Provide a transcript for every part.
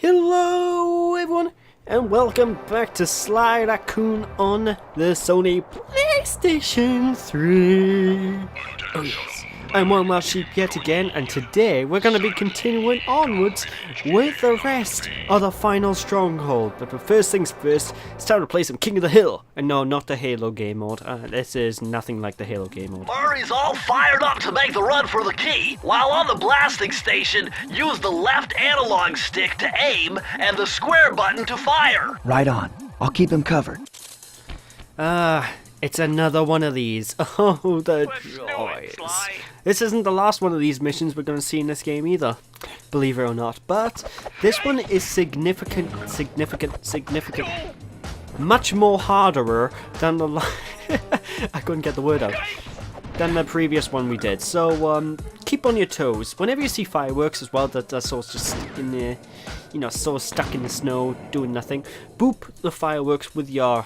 Hello everyone, and welcome back to Sly Raccoon on the Sony PlayStation 3. Oh yes, I'm one wild sheep yet again, and today we're going to be continuing onwards with the rest of the final stronghold. But first things first, it's time to play some King of the Hill. And no, not the Halo game mode. This is nothing like the Halo game mode. Murray's all fired up to make the run for the key. While on the blasting station, use the left analog stick to aim and the square button to fire. Right on. I'll keep him covered. It's another one of these. Oh, the joys. This isn't the last one of these missions we're going to see in this game either, believe it or not. But this one is significant, much more harder than the I couldn't get the word out. Than the previous one we did. So keep on your toes. Whenever you see fireworks as well, that are sort of just in the, sort of stuck in the snow, doing nothing. Boop the fireworks with your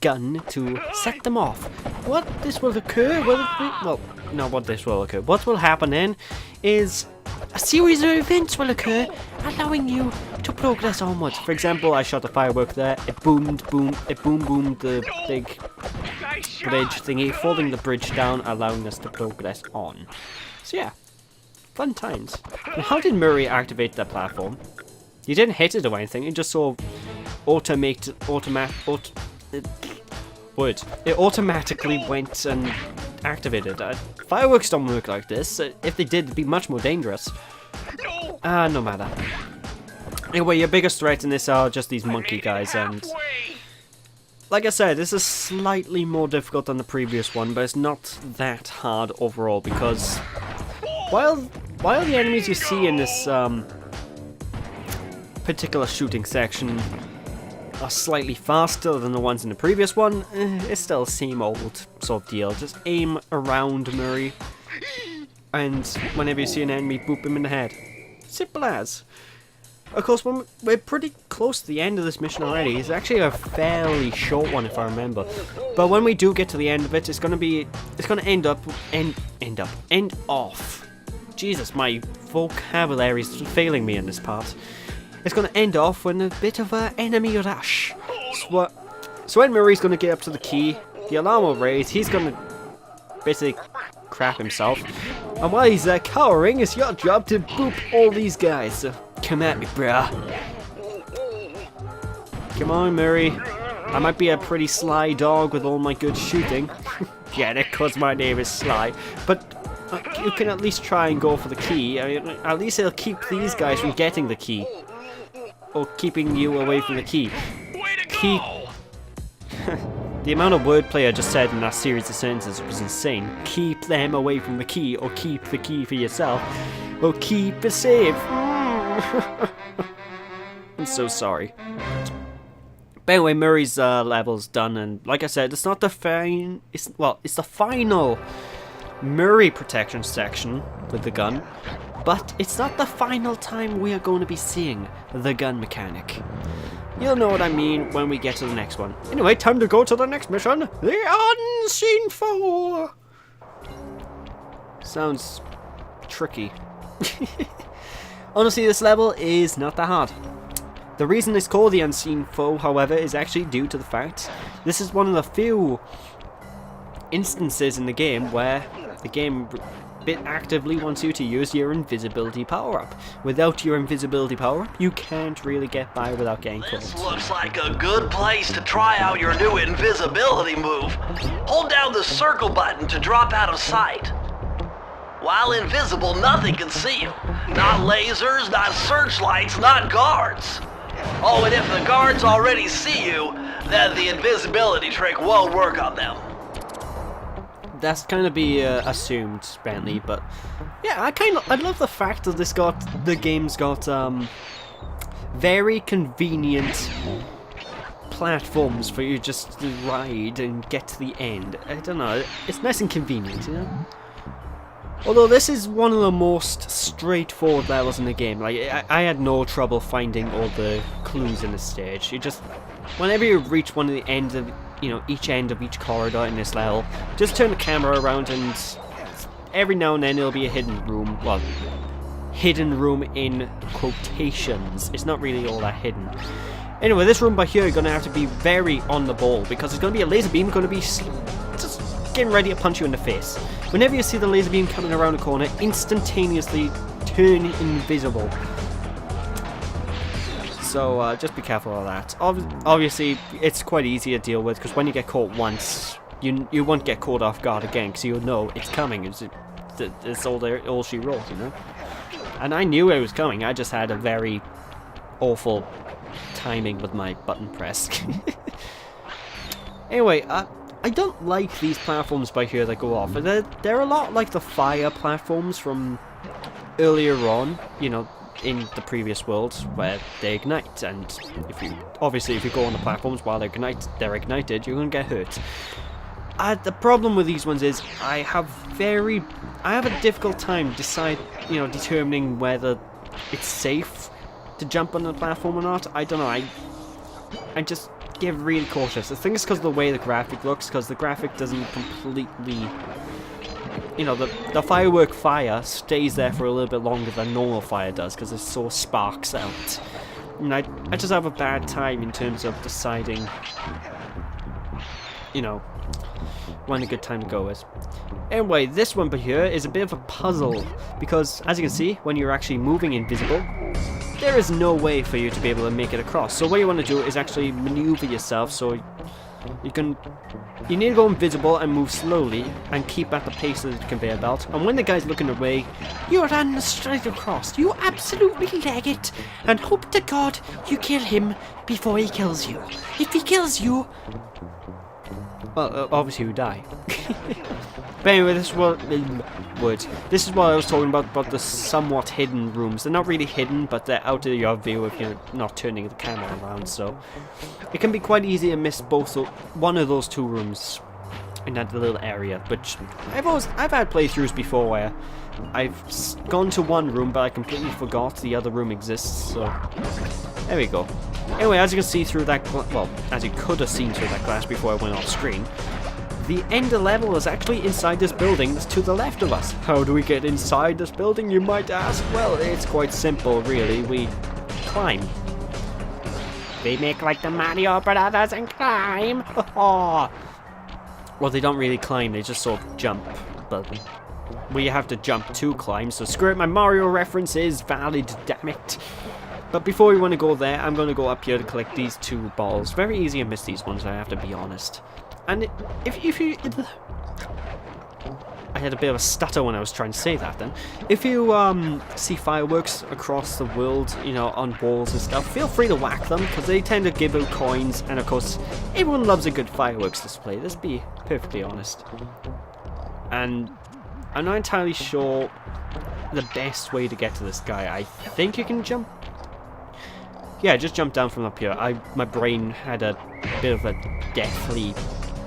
gun to set them off. What this will occur? What will happen then is a series of events will occur, allowing you to progress onwards. For example, I shot a firework there. It boomed the big bridge thingy, falling the bridge down, allowing us to progress on. So yeah, fun times. Now, how did Murray activate that platform? He didn't hit it or anything. It just sort of it automatically went and activated. Fireworks don't work like this. If they did, it'd be much more dangerous. No matter. Anyway, your biggest threat in this are just these monkey guys, and like I said, this is slightly more difficult than the previous one, but it's not that hard overall, because while the enemies you see in this particular shooting section are slightly faster than the ones in the previous one, it's still the same old sort of deal. Just aim around Murray, and whenever you see an enemy, boop him in the head. Simple as. Of course, we're pretty close to the end of this mission already. It's actually a fairly short one, if I remember. But when we do get to the end of it, it's gonna end off. Jesus, my vocabulary is failing me in this part. It's going to end off with a bit of an enemy rush. So when Murray's going to get up to the key, the alarm will raise, he's going to basically crap himself. And while he's there cowering, it's your job to boop all these guys. So come at me, bruh. Come on, Murray. I might be a pretty sly dog with all my good shooting. Yeah, because my name is Sly. But you can at least try and go for the key. I mean, at least it'll keep these guys from getting the key. Or keeping you away from the key. Keep... The amount of wordplay I just said in that series of sentences was insane. Keep them away from the key, or keep the key for yourself, or keep it safe. I'm so sorry. But anyway, Murray's level's done, and like I said, it's not the it's the final Murray protection section with the gun. But it's not the final time we are going to be seeing the gun mechanic. You'll know what I mean when we get to the next one. Anyway, time to go to the next mission. The Unseen Foe! Sounds tricky. Honestly, this level is not that hard. The reason it's called the Unseen Foe, however, is actually due to the fact this is one of the few instances in the game where the game actively wants you to use your invisibility power-up. Without your invisibility power-up, you can't really get by without getting caught. This looks like a good place to try out your new invisibility move. Hold down the circle button to drop out of sight. While invisible, nothing can see you. Not lasers, not searchlights, not guards. Oh, and if the guards already see you, then the invisibility trick won't work on them. That's kind of be assumed, Bentley, but yeah, I love the fact that the game's got very convenient platforms for you just to ride and get to the end. I don't know, it's nice and convenient, you know? Although this is one of the most straightforward levels in the game. Like, I had no trouble finding all the clues in this stage. You just, whenever you reach one of the ends of, each end of each corridor in this level, just turn the camera around and every now and then there'll be a hidden room. Well, hidden room in quotations. It's not really all that hidden. Anyway, this room by here, you're going to have to be very on the ball, because there's going to be a laser beam going to be just getting ready to punch you in the face. Whenever you see the laser beam coming around the corner, instantaneously turn invisible. So just be careful of that. Obviously, it's quite easy to deal with, because when you get caught once, you won't get caught off guard again, because you'll know it's coming. It's all she wrote, you know? And I knew it was coming, I just had a very awful timing with my button press. Anyway, I don't like these platforms by here that go off. They're a lot like the fire platforms from earlier on, you know, in the previous worlds where they ignite, and if you go on the platforms while they're ignited, you're gonna get hurt. The problem with these ones is I have a difficult time determining whether it's safe to jump on the platform or not. I don't know. I just get really cautious. I think it's because of the way the graphic looks, because the graphic doesn't completely, you know, the firework fire stays there for a little bit longer than normal fire does, because it so sparks out. And I just have a bad time in terms of deciding, you know, when a good time to go is. Anyway, this one by here is a bit of a puzzle, because as you can see, when you're actually moving invisible, there is no way for you to be able to make it across. So what you want to do is actually maneuver yourself so you need to go invisible and move slowly and keep at the pace of the conveyor belt. And when the guy's looking away, you run straight across. You absolutely leg it and hope to God you kill him before he kills you. If he kills you, well, obviously you die. But anyway, this is what I was talking about the somewhat hidden rooms. They're not really hidden, but they're out of your view if you're not turning the camera around, so it can be quite easy to miss one of those two rooms in that little area. Which I've had playthroughs before where I've gone to one room, but I completely forgot the other room exists, so there we go. Anyway, as you can see through that, as you could have seen through that glass before I went off screen, the end of level is actually inside this building that's to the left of us. How do we get inside this building, you might ask? Well, it's quite simple, really. We climb. They make like the Mario Brothers and climb. Well, they don't really climb, they just sort of jump. But we have to jump to climb, so screw it, my Mario reference is valid, damn it. But before we want to go there, I'm going to go up here to collect these two balls. Very easy to miss these ones, I have to be honest. And if you... I had a bit of a stutter when I was trying to say that then. If you see fireworks across the world, you know, on walls and stuff, feel free to whack them, because they tend to give out coins, and of course, everyone loves a good fireworks display, let's be perfectly honest. And I'm not entirely sure the best way to get to this guy. I think you can jump... Yeah, just jump down from up here. My brain had a bit of a deathly...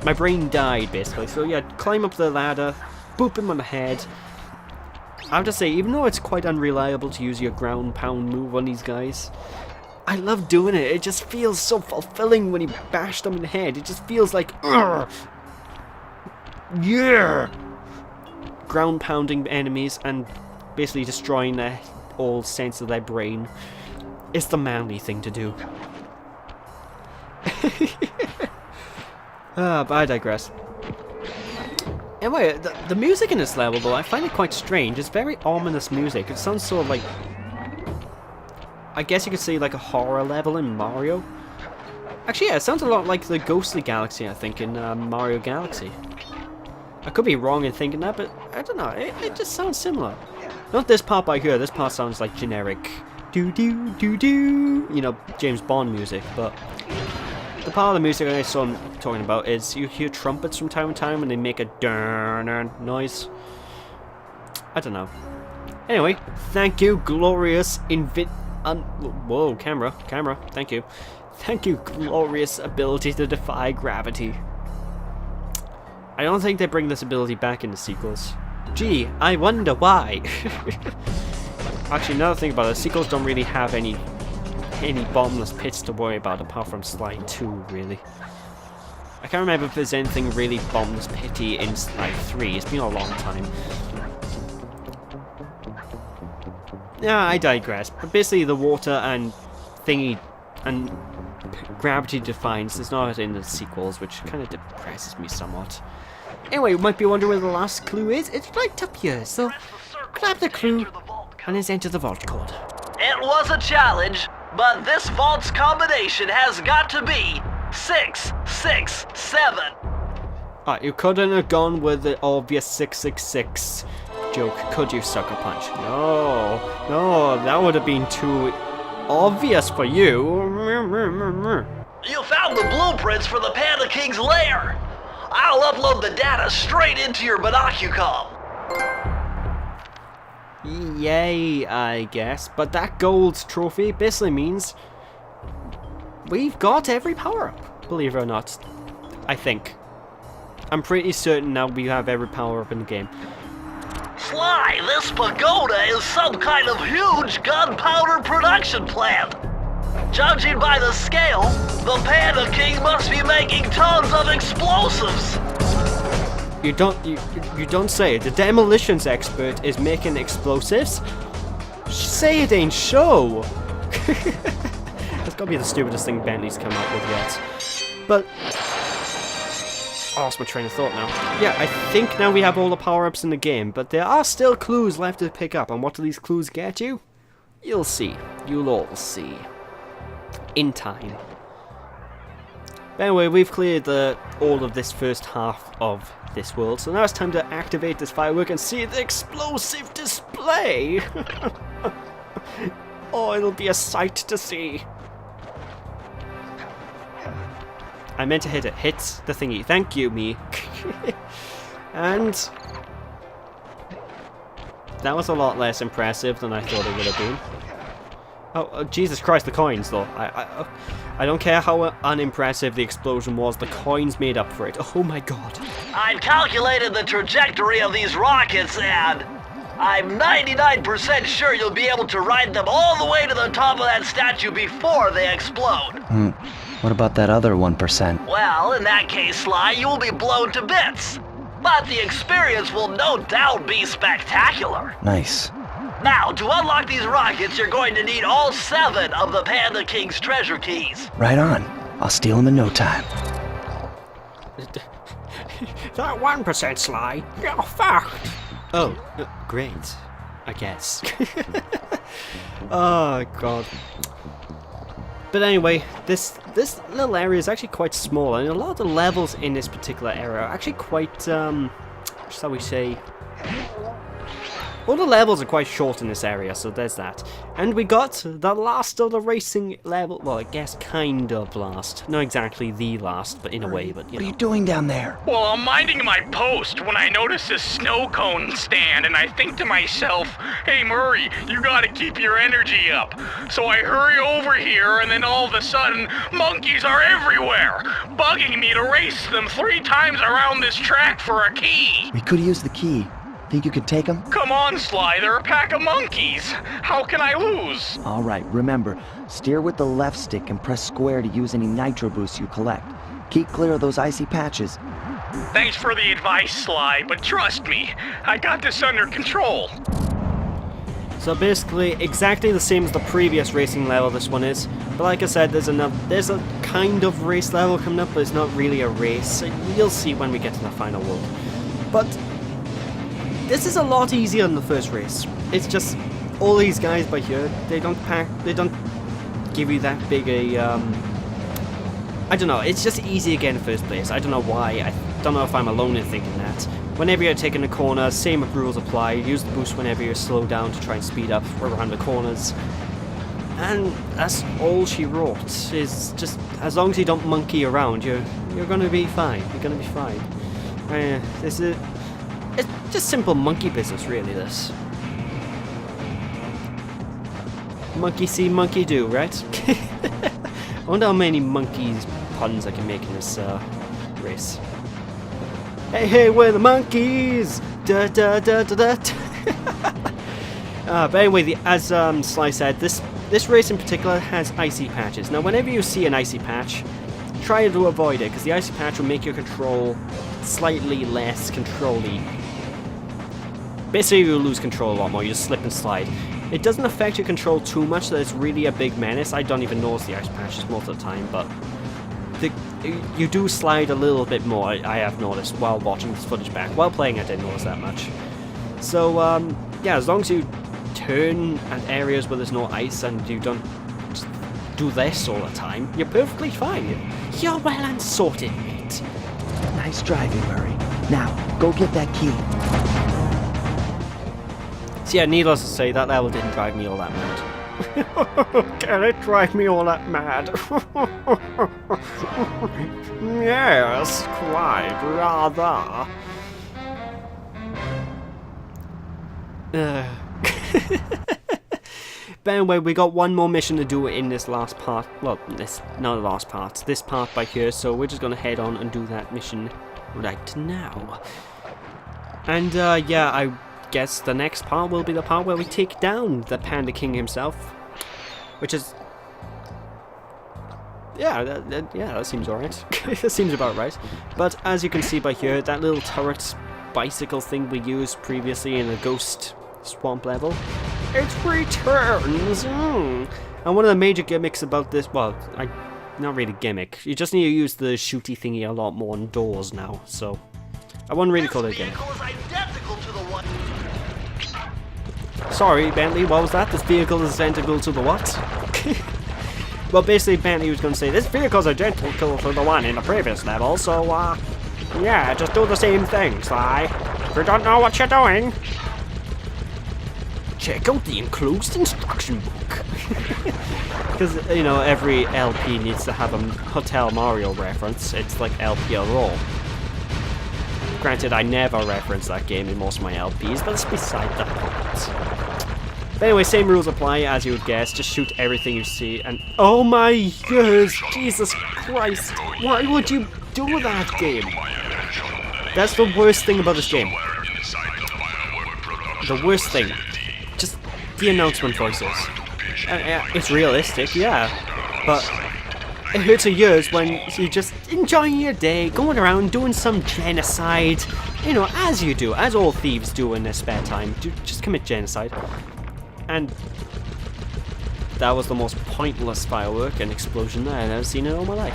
My brain died, basically. So yeah, climb up the ladder, boop him on the head. I have to say, even though it's quite unreliable to use your ground pound move on these guys, I love doing it. It just feels so fulfilling when you bash them in the head. It just feels like, urgh! Yeah! Ground pounding enemies and basically destroying their all sense of their brain. It's the manly thing to do. But I digress. Anyway, the music in this level, though, I find it quite strange. It's very ominous music. It sounds sort of like... I guess you could say like a horror level in Mario. Actually, yeah, it sounds a lot like the Ghostly Galaxy, I think, in Mario Galaxy. I could be wrong in thinking that, but I don't know. It just sounds similar. Not this part by here. This part sounds like generic... do-do-do-do, you know, James Bond music, but... The part of the music I saw him talking about is you hear trumpets from time to time and they make a dun noise. I don't know. Anyway, thank you, glorious whoa, camera, thank you. Thank you, glorious ability to defy gravity. I don't think they bring this ability back in the sequels. Gee, I wonder why. Actually, now that I think about it, sequels don't really have any bottomless pits to worry about apart from Sly 2, really. I can't remember if there's anything really bottomless pitty in Sly 3. It's been a long time. Yeah, I digress. But basically the water and thingy and gravity defines is not in the sequels, which kind of depresses me somewhat. Anyway, you might be wondering where the last clue is. It's right up here, so grab the clue and let's enter the vault code. It was a challenge, but this vault's combination has got to be 667. Alright, you couldn't have gone with the obvious 666 joke, could you, Sucker Punch? No, that would have been too obvious for you. You found the blueprints for the Panda King's lair. I'll upload the data straight into your Binocucom. Yay, I guess. But that gold trophy basically means we've got every power-up, believe it or not. I think. I'm pretty certain now we have every power-up in the game. Sly, this pagoda is some kind of huge gunpowder production plant. Judging by the scale, the Panda King must be making tons of explosives. You don't say. The demolitions expert is making explosives? Say it ain't so. That's gotta be the stupidest thing Bentley's come up with yet. But I lost my train of thought now. Yeah, I think now we have all the power-ups in the game, but there are still clues left to pick up, and what do these clues get you? You'll see. You'll all see. In time. But anyway, we've cleared all of this first half of this world, so now it's time to activate this firework and see the explosive display! Oh, it'll be a sight to see. I meant to hit it. Hit the thingy. Thank you, me. And that was a lot less impressive than I thought it would have been. Oh, Jesus Christ, the coins, though. I don't care how unimpressive the explosion was, the coins made up for it. Oh my god. I've calculated the trajectory of these rockets and I'm 99% sure you'll be able to ride them all the way to the top of that statue before they explode. What about that other 1%? Well, in that case, Sly, you will be blown to bits. But the experience will no doubt be spectacular. Nice. Now, to unlock these rockets, you're going to need all 7 of the Panda King's treasure keys. Right on. I'll steal them in no time. That 1%, Sly. You're fucked. Oh, great. I guess. Oh, God. But anyway, this little area is actually quite small, and a lot of the levels in this particular area are actually quite, shall we say... All the levels are quite short in this area, so there's that. And we got the last of the racing level. Well, I guess kind of last. Not exactly the last, but in a way, but you know. What are you doing down there? Well, I'm minding my post when I notice this snow cone stand, and I think to myself, hey Murray, you gotta keep your energy up. So I hurry over here, and then all of a sudden, monkeys are everywhere, bugging me to race them 3 times around this track for a key. We could use the key. Think you could take them? Come on, Sly, they're a pack of monkeys. How can I lose? All right, remember, steer with the left stick and press square to use any nitro boosts you collect. Keep clear of those icy patches. Thanks for the advice, Sly, but trust me, I got this under control. So basically, exactly the same as the previous racing level this one is. But like I said, there's a kind of race level coming up, but it's not really a race. So you'll see when we get to the final world. But this is a lot easier than the first race. It's just all these guys by here, they don't give you that big a I don't know, it's just easy to get in first place. I don't know why. I don't know if I'm alone in thinking that. Whenever you're taking a corner, same rules apply. Use the boost whenever you're slowed down to try and speed up around the corners. And that's all she wrote, is just as long as you don't monkey around, you're gonna be fine. You're gonna be fine. It's just simple monkey business, really, this. Monkey see, monkey do, right? I wonder how many monkeys puns I can make in this race. Hey, hey, we're the monkeys! Da da da da da! But anyway, as Sly said, this race in particular has icy patches. Now, whenever you see an icy patch, try to avoid it, because the icy patch will make your control slightly less control-y. Basically, you'll lose control a lot more. You just slip and slide. It doesn't affect your control too much that it's really a big menace. I don't even notice the ice patches most of the time, but you do slide a little bit more, I have noticed, while watching this footage back. While playing, I didn't notice that much. So, yeah, as long as you turn at areas where there's no ice and you don't just do this all the time, you're perfectly fine. You're well and sorted, mate. Nice driving, Murray. Now, go get that key. So yeah, needless to say, that level didn't drive me all that mad. Can it drive me all that mad? Yes, quite, rather. But anyway, we got one more mission to do in this last part. Well, this not the last part. This part by here. So we're just gonna head on and do that mission right now. And yeah, I guess the next part will be the part where we take down the Panda King himself, which is yeah, that seems alright. That seems about right. But as you can see by here, that little turret bicycle thing we used previously in the Ghost Swamp level, it returns. And one of the major gimmicks about this, well, not really gimmick. You just need to use the shooty thingy a lot more on doors now. So I wouldn't really call it a gimmick. Sorry, Bentley, what was that? This vehicle is identical to the what? Well, basically, Bentley was going to say, this vehicle's identical to the one in the previous level, so, yeah, just do the same thing, Sly. If you don't know what you're doing, check out the enclosed instruction book. Because, you know, every LP needs to have a Hotel Mario reference. It's like LP a roll. Granted, I never reference that game in most of my LPs, but it's beside the point. But anyway, same rules apply as you would guess. Just shoot everything you see and... Oh my gosh! Jesus Christ! Why would you do that, game? That's the worst thing about this game. The worst thing. Just the announcement voices. It's realistic, yeah. But it hurts your ears when you're just enjoying your day, going around doing some genocide. You know, as you do, as all thieves do in their spare time. Just commit genocide. And that was the most pointless firework and explosion that I've ever seen in all my life.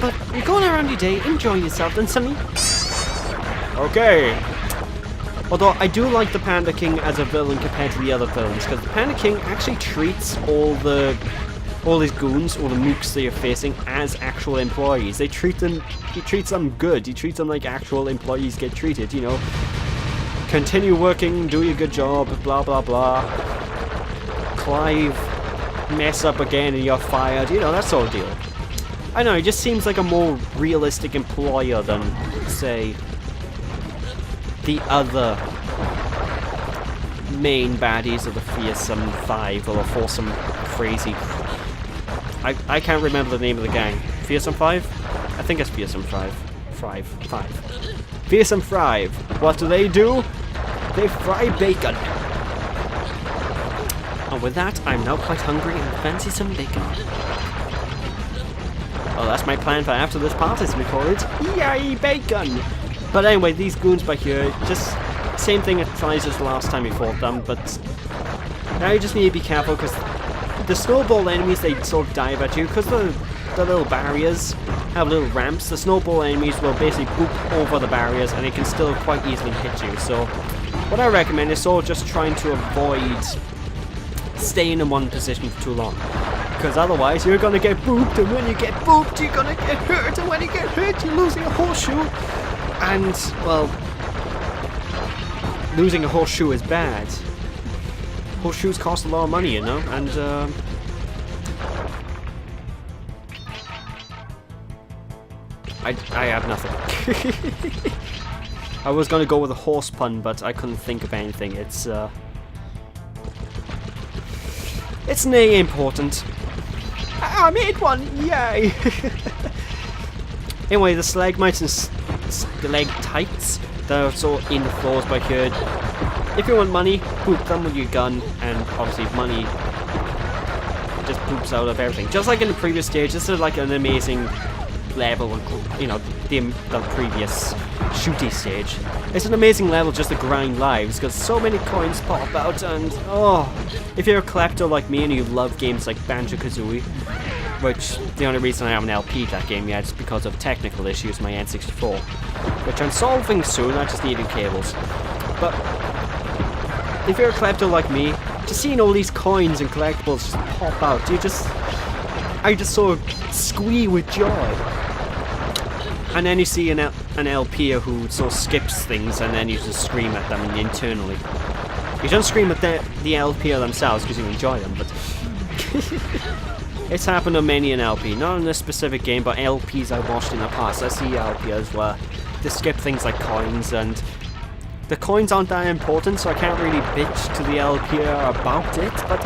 But you're going around your day, enjoying yourself, and suddenly... Okay. Although I do like the Panda King as a villain compared to the other villains, because the Panda King actually treats all his goons, all the mooks that you're facing, as actual employees. He treats them good. He treats them like actual employees get treated, you know. Continue working, do your good job, blah blah blah. Clive, mess up again and you're fired, you know, that sort of deal. I know, he just seems like a more realistic employer than, say, the other main baddies of the Fearsome Five, or the Foursome Crazy... I can't remember the name of the gang. Fearsome Five? I think it's Fearsome Five. Fearsome Five. What do? They fry bacon. And with that, I'm now quite hungry and fancy some bacon. Well, that's my plan for after this part is recorded. Yay, bacon! But anyway, these goons by here, just same thing applies as the last time we fought them, but now you just need to be careful because the snowball enemies, they sort of dive at you because the little barriers have little ramps. The snowball enemies will basically boop over the barriers and they can still quite easily hit you. So what I recommend is sort of just trying to avoid staying in one position for too long, because otherwise you're gonna get booped, and when you get booped you're gonna get hurt, and when you get hurt you're losing a horseshoe, and well, losing a horseshoe is bad. Horseshoes cost a lot of money, you know, and I have nothing. I was gonna go with a horse pun, but I couldn't think of anything. It's nay important. I made one! Yay! Anyway, the stalagmites and stalactites that are sort of in the floors by here. If you want money, boop them with your gun, and obviously money just poops out of everything. Just like in the previous stage, this is like an amazing level, you know, the previous shooty stage. It's an amazing level just to grind lives, because so many coins pop out, and oh, if you're a collector like me and you love games like Banjo-Kazooie, which the only reason I haven't LP'd that game yet is because of technical issues with my N64, which I'm solving soon. I just need new cables. But if you're a collector like me, just seeing all these coins and collectibles just pop out, I just sort of squee with joy. And then you see an LPer who sort of skips things, and then you just scream at them internally. You don't scream at the LPer themselves because you enjoy them, but it's happened on many an LP, not in this specific game, but LPs I watched in the past. I see LPers where they skip things like coins, and the coins aren't that important, so I can't really bitch to the LPer about it, but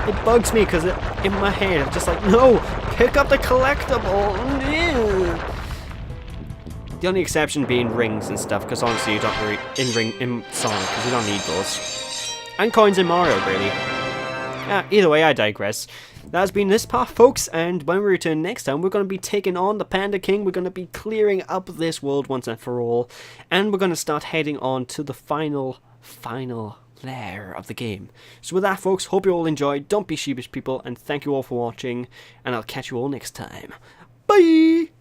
it bugs me because in my head I'm just like, no, pick up the collectible. The only exception being rings and stuff, because honestly you don't really in Sonic, because you don't need those, and coins in Mario really. Either way, I digress. That's been this part, folks, and when we return next time, we're going to be taking on the Panda King. We're going to be clearing up this world once and for all, and we're going to start heading on to the final lair of the game. So with that, folks, hope you all enjoyed. Don't be sheepish, people, and thank you all for watching, and I'll catch you all next time. Bye!